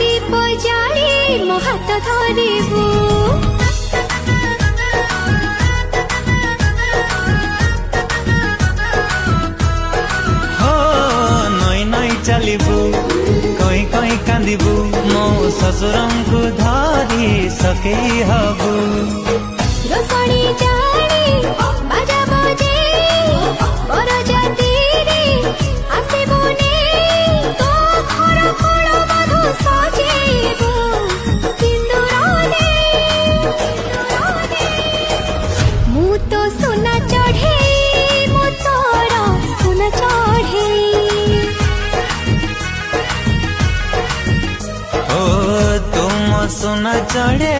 दीप जाली मो हाथ धरिबू चलिबू कई कई कांदिबू मो ससुरम को धरी सके हबू रोसणी जानी बाजा बजे बर जातीरे आसेबुनी तो घर फूल मधु सजेबू सिंदूर दे मु तो सोना चढ़े मु तोर सोना चढ़े तुम सोना चढ़े।